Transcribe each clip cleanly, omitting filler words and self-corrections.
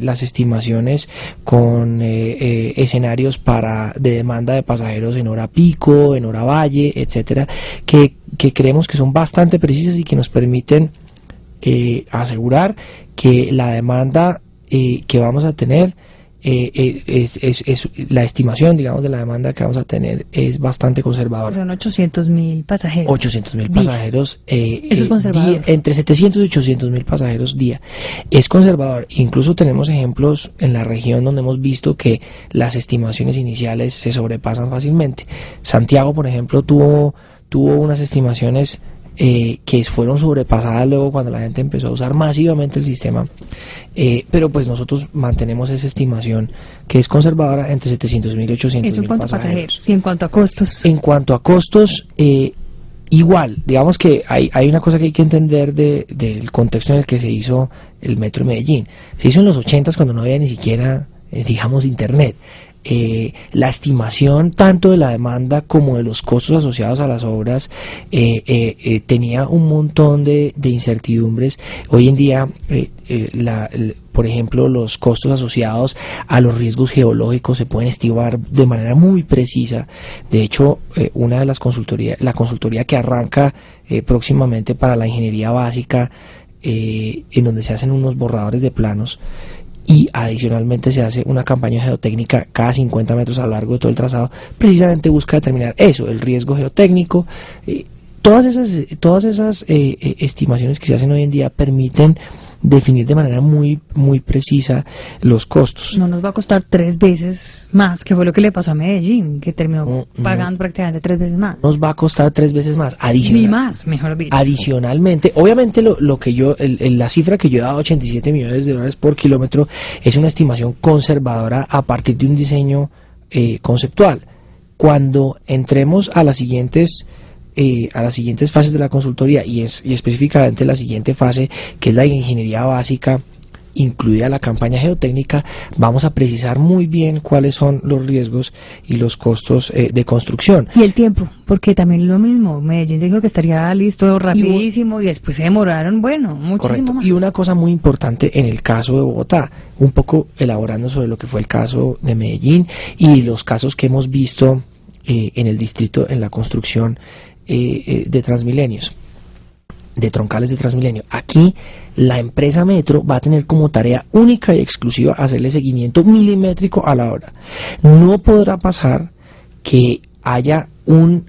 las estimaciones con escenarios de demanda de pasajeros en hora pico, en hora valle, etcétera, que creemos que son bastante precisas y que nos permiten asegurar que la demanda que vamos a tener la estimación, digamos, de la demanda que vamos a tener es bastante conservadora. Son 800.000 pasajeros. 800.000 pasajeros ¿Eso es conservador? día, entre 700 y 800.000 pasajeros día. Es conservador. Incluso tenemos ejemplos en la región donde hemos visto que las estimaciones iniciales se sobrepasan fácilmente. Santiago, por ejemplo, tuvo unas estimaciones que fueron sobrepasadas luego cuando la gente empezó a usar masivamente el sistema, pero pues nosotros mantenemos esa estimación que es conservadora entre 700.000 y 800.000 ¿Eso en cuanto pasajeros. a pasajeros? ¿Y en cuanto a costos? En cuanto a costos, igual, digamos que hay una cosa que hay que entender del contexto en el que se hizo el Metro de Medellín. Se hizo en los 80s cuando no había ni siquiera, digamos, internet. La estimación tanto de la demanda como de los costos asociados a las obras tenía un montón de incertidumbres. Hoy en día, por ejemplo, los costos asociados a los riesgos geológicos se pueden estimar de manera muy precisa. De hecho, una de la consultoría que arranca próximamente para la ingeniería básica, en donde se hacen unos borradores de planos, y adicionalmente se hace una campaña geotécnica cada 50 metros a lo largo de todo el trazado, precisamente busca determinar eso, el riesgo geotécnico. Todas esas estimaciones que se hacen hoy en día permiten definir de manera muy precisa los costos. No nos va a costar 3 veces más, que fue lo que le pasó a Medellín, que terminó pagando prácticamente 3 veces más. Nos va a costar 3 veces más. Ni más, mejor dicho. Adicionalmente, obviamente la cifra que yo he dado, $87 millones por kilómetro, es una estimación conservadora a partir de un diseño conceptual. Cuando entremos a las siguientes fases de la consultoría y específicamente la siguiente fase, que es la ingeniería básica, incluida la campaña geotécnica, vamos a precisar muy bien cuáles son los riesgos y los costos de construcción. Y el tiempo, porque también lo mismo, Medellín se dijo que estaría listo rapidísimo y después se demoraron, muchísimo correcto, más. Y una cosa muy importante en el caso de Bogotá, un poco elaborando sobre lo que fue el caso de Medellín y los casos que hemos visto en el distrito, en la construcción de Transmilenios, de troncales de Transmilenio. Aquí la empresa Metro va a tener como tarea única y exclusiva hacerle seguimiento milimétrico a la obra. No podrá pasar que haya un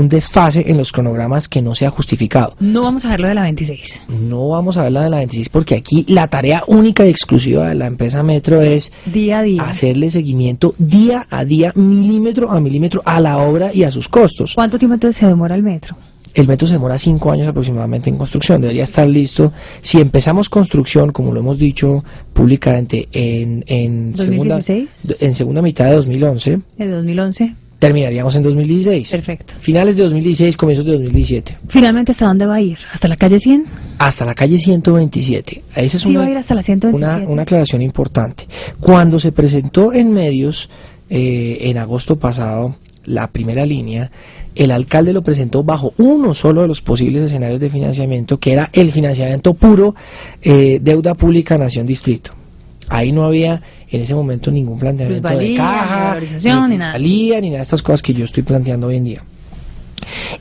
desfase en los cronogramas que no sea justificado. No vamos a ver lo de la 26. No vamos a ver la de la 26 porque aquí la tarea única y exclusiva de la empresa Metro es día a día hacerle seguimiento día a día, milímetro a milímetro a la obra y a sus costos. ¿Cuánto tiempo entonces se demora el metro? El metro se demora 5 años aproximadamente en construcción. Debería estar listo. Si empezamos construcción, como lo hemos dicho públicamente, en segunda mitad de 2011. ¿De 2011? Terminaríamos en 2016. Perfecto. Finales de 2016, comienzos de 2017. ¿Finalmente hasta dónde va a ir? ¿Hasta la calle 100? Hasta la calle 127. Esa es sí, va a ir hasta la 127. Una aclaración importante. Cuando se presentó en medios, en agosto pasado, la primera línea, el alcalde lo presentó bajo uno solo de los posibles escenarios de financiamiento, que era el financiamiento puro, deuda pública Nación Distrito. Ahí no había en ese momento ningún planteamiento de caja, ni nada de estas cosas que yo estoy planteando hoy en día.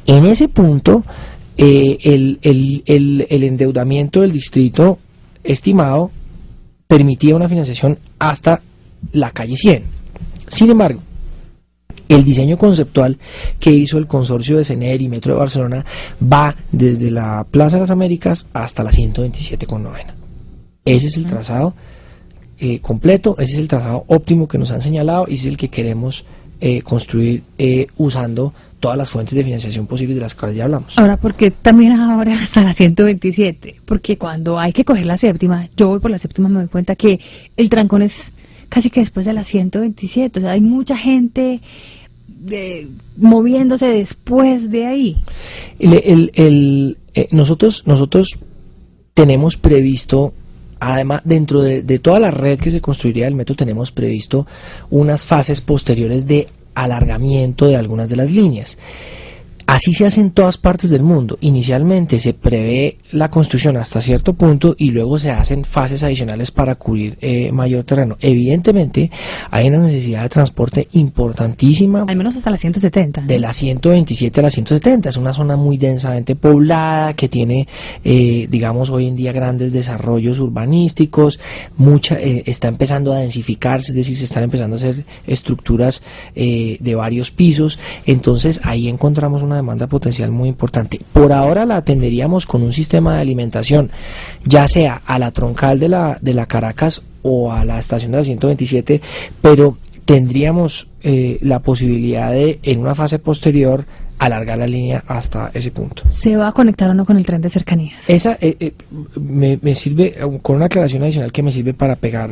En ese punto, el endeudamiento del distrito estimado permitía una financiación hasta la calle 100. Sin embargo, el diseño conceptual que hizo el consorcio de CENER y Metro de Barcelona va desde la Plaza de las Américas hasta la 127 con novena. Ese es el trazado completo, ese es el trazado óptimo que nos han señalado y ese es el que queremos construir usando todas las fuentes de financiación posibles de las cuales ya hablamos. Ahora, ¿por qué también ahora hasta la 127? Porque cuando hay que coger la séptima, yo voy por la séptima, me doy cuenta que el trancón es casi que después de la 127, o sea, hay mucha gente moviéndose después de ahí. Nosotros tenemos previsto, además, dentro de toda la red que se construiría del metro, tenemos previsto unas fases posteriores de alargamiento de algunas de las líneas. Así se hace en todas partes del mundo. Inicialmente se prevé la construcción hasta cierto punto y luego se hacen fases adicionales para cubrir mayor terreno. Evidentemente hay una necesidad de transporte importantísima. Al menos hasta la 170. De la 127 a la 170. Es una zona muy densamente poblada que tiene, digamos, hoy en día grandes desarrollos urbanísticos. Está empezando a densificarse, es decir, se están empezando a hacer estructuras de varios pisos. Entonces ahí encontramos una demanda potencial muy importante. Por ahora la atenderíamos con un sistema de alimentación, ya sea a la troncal de la Caracas o a la estación de la 127, pero tendríamos la posibilidad de, en una fase posterior, alargar la línea hasta ese punto. ¿Se va a conectar o no con el tren de cercanías? Esa me sirve, con una aclaración adicional que me sirve para pegar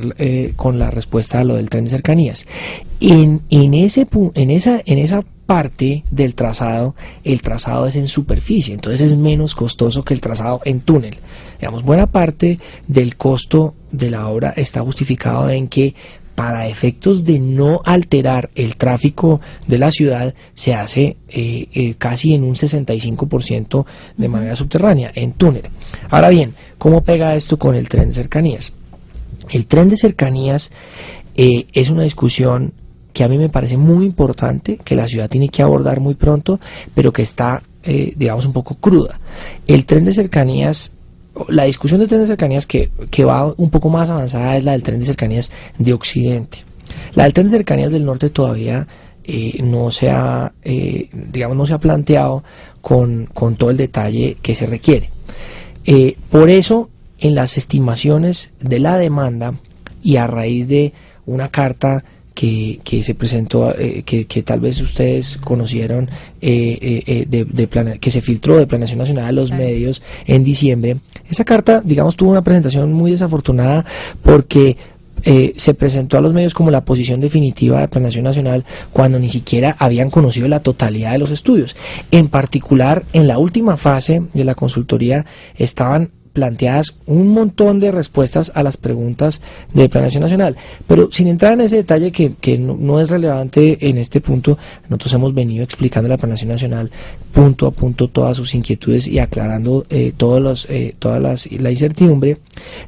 con la respuesta a lo del tren de cercanías. En esa parte del trazado, el trazado es en superficie, entonces es menos costoso que el trazado en túnel. Digamos, buena parte del costo de la obra está justificado en que, para efectos de no alterar el tráfico de la ciudad, se hace casi en un 65% de manera subterránea, en túnel. Ahora bien, ¿cómo pega esto con el tren de cercanías? El tren de cercanías es una discusión que a mí me parece muy importante, que la ciudad tiene que abordar muy pronto, pero que está, digamos, un poco cruda. El tren de cercanías, la discusión del tren de cercanías que va un poco más avanzada es la del tren de cercanías de Occidente. La del tren de cercanías del norte todavía no se ha planteado con todo el detalle que se requiere. Por eso, en las estimaciones de la demanda y a raíz de una carta que se presentó, que tal vez ustedes conocieron, que se filtró de Planeación Nacional a los medios en diciembre. Esa carta, digamos, tuvo una presentación muy desafortunada porque se presentó a los medios como la posición definitiva de Planeación Nacional cuando ni siquiera habían conocido la totalidad de los estudios. En particular, en la última fase de la consultoría estaban planteadas un montón de respuestas a las preguntas de Planeación Nacional, pero sin entrar en ese detalle que no es relevante en este punto. Nosotros hemos venido explicando a la Planeación Nacional punto a punto todas sus inquietudes y aclarando la incertidumbre.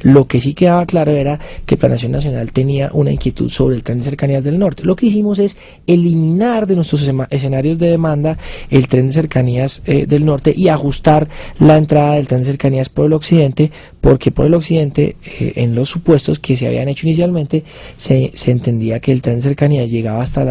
Lo que sí quedaba claro era que Planeación Nacional tenía una inquietud sobre el tren de cercanías del norte. Lo que hicimos es eliminar de nuestros escenarios de demanda el tren de cercanías del norte y ajustar la entrada del tren de cercanías por el occidente, porque por el occidente, en los supuestos que se habían hecho inicialmente, se entendía que el tren de cercanías llegaba hasta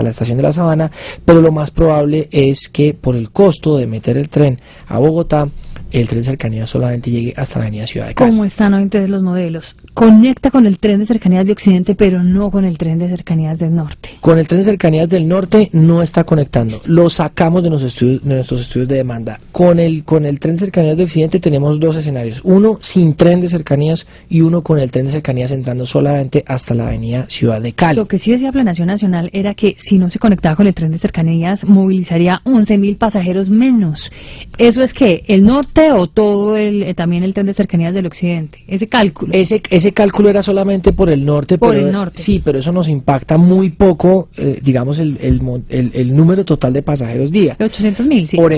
la estación de La Sabana, pero lo más probable es que por el costo de meter el tren a Bogotá, el tren de cercanías solamente llegue hasta la avenida Ciudad de Cali. ¿Cómo están hoy entonces los modelos? Conecta con el tren de cercanías de Occidente, pero no con el tren de cercanías del norte. Con el tren de cercanías del norte no está conectando. Lo sacamos de nuestros estudios de demanda. Con el tren de cercanías de Occidente tenemos dos escenarios. Uno sin tren de cercanías y uno con el tren de cercanías entrando solamente hasta la avenida Ciudad de Cali. Lo que sí decía Planeación Nacional era que si no se conectaba con el tren de cercanías, movilizaría 11.000 pasajeros menos. ¿Eso es que el norte o todo también el tren de cercanías del occidente? Ese cálculo. Ese cálculo era solamente por el norte. El norte. Sí, pero eso nos impacta muy poco, digamos, el número total de pasajeros día. 800.000, sí. Por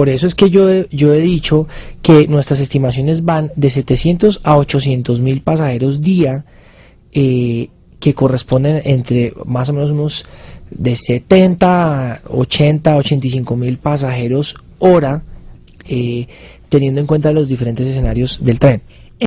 eso es que yo he dicho que nuestras estimaciones van de 700 a 800.000 pasajeros día, que corresponden entre más o menos unos de 70, 80, 85.000 pasajeros hora, teniendo en cuenta los diferentes escenarios del tren.